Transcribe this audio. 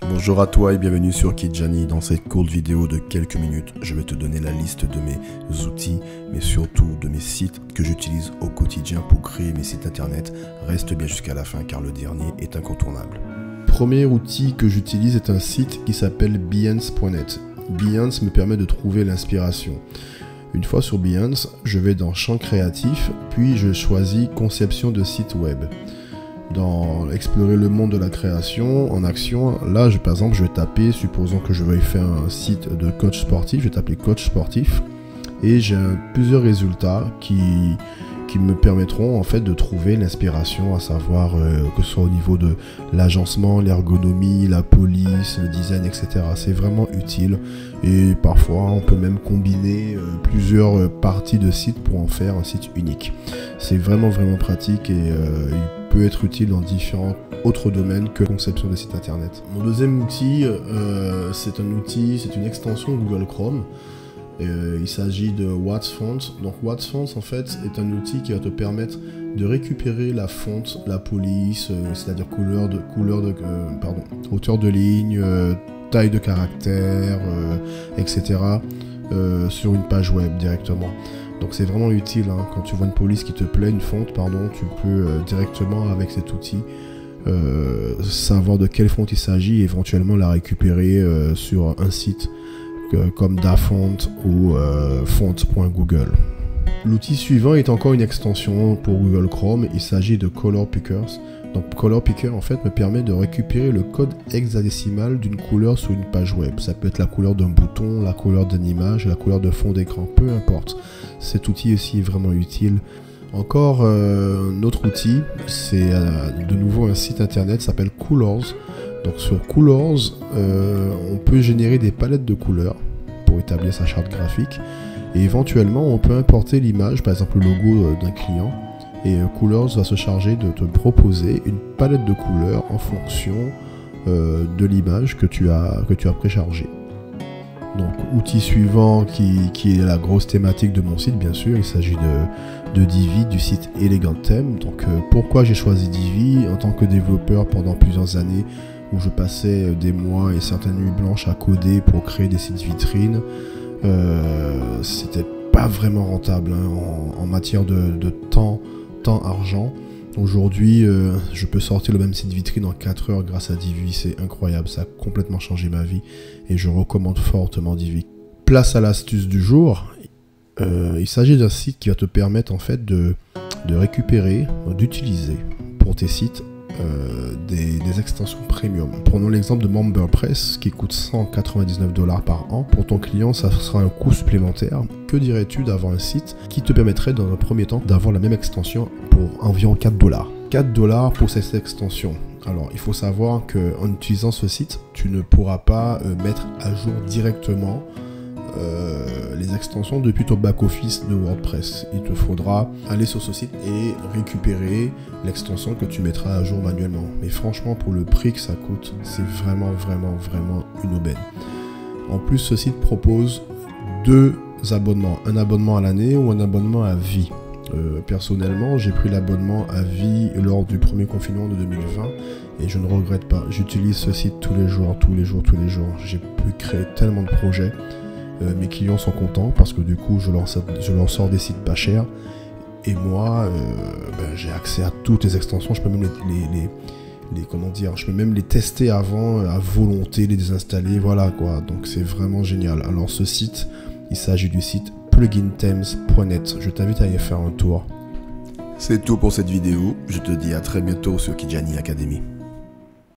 Bonjour à toi et bienvenue sur Kidjani. Dans cette courte vidéo de quelques minutes, je vais te donner la liste de mes outils, mais surtout de mes sites que j'utilise au quotidien pour créer mes sites internet. Reste bien jusqu'à la fin car le dernier est incontournable. Premier outil que j'utilise est un site qui s'appelle Behance.net. Behance me permet de trouver l'inspiration. Une fois sur Behance, je vais dans Champ créatif, puis je choisis Conception de site web. Dans explorer le monde de la création en action, là par exemple je vais taper, supposons que je veuille faire un site de coach sportif, je vais taper coach sportif et j'ai plusieurs résultats qui me permettront en fait de trouver l'inspiration, à savoir que ce soit au niveau de l'agencement, l'ergonomie, la police, le design, etc. C'est vraiment utile et parfois on peut même combiner plusieurs parties de site pour en faire un site unique. C'est vraiment pratique et il peut être utile dans différents autres domaines que conception de site internet. Mon deuxième outil, c'est une extension Google Chrome. Il s'agit de What's Font. Donc What's Font en fait est un outil qui va te permettre de récupérer la fonte, la police, c'est-à-dire hauteur de ligne, taille de caractère, etc. Sur une page web directement. Donc c'est vraiment utile hein. Quand tu vois une police qui te plaît, une fonte pardon, tu peux directement avec cet outil savoir de quelle fonte il s'agit et éventuellement la récupérer sur un site comme Dafont ou font.google. L'outil suivant est encore une extension pour Google Chrome, il s'agit de Color Pickers. Donc Color Picker en fait me permet de récupérer le code hexadécimal d'une couleur sur une page web. Ça peut être la couleur d'un bouton, la couleur d'une image, la couleur de fond d'écran, peu importe. Cet outil aussi est vraiment utile. Encore un autre outil, c'est de nouveau un site internet, ça s'appelle Coolors. Donc sur Coolors, on peut générer des palettes de couleurs pour établir sa charte graphique. Et éventuellement, on peut importer l'image, par exemple le logo d'un client. Et Coolors va se charger de te proposer une palette de couleurs en fonction de l'image que tu as préchargée. Donc outil suivant qui est la grosse thématique de mon site, bien sûr, il s'agit de Divi, du site Elegant Theme. Donc pourquoi j'ai choisi Divi en tant que développeur pendant plusieurs années où je passais des mois et certaines nuits blanches à coder pour créer des sites vitrines, c'était pas vraiment rentable hein, en matière de temps, argent. Aujourd'hui, je peux sortir le même site vitrine en 4 heures grâce à Divi, c'est incroyable, ça a complètement changé ma vie et je recommande fortement Divi. Place à l'astuce du jour, il s'agit d'un site qui va te permettre en fait de récupérer, d'utiliser pour tes sites des extensions premium. Prenons l'exemple de MemberPress qui coûte 199 $ par an. Pour ton client, ça sera un coût supplémentaire. Que dirais-tu d'avoir un site qui te permettrait dans un premier temps d'avoir la même extension pour environ 4 $. 4 $ pour cette extension. Alors, il faut savoir qu'en utilisant ce site, tu ne pourras pas mettre à jour directement les extensions depuis ton back-office de WordPress. Il te faudra aller sur ce site et récupérer l'extension que tu mettras à jour manuellement. Mais franchement, pour le prix que ça coûte, c'est vraiment une aubaine. En plus, ce site propose 2 abonnements. Un abonnement à l'année ou un abonnement à vie. Personnellement, j'ai pris l'abonnement à vie lors du premier confinement de 2020 et je ne regrette pas. J'utilise ce site tous les jours. J'ai pu créer tellement de projets. Mes clients sont contents parce que du coup je leur sors des sites pas chers et moi j'ai accès à toutes les extensions, je peux même je peux même les tester avant à volonté, les désinstaller, voilà quoi, donc c'est vraiment génial. Alors ce site, il s'agit du site pluginthemes.net, je t'invite à y faire un tour. C'est tout pour cette vidéo, je te dis à très bientôt sur Kidjani Academy.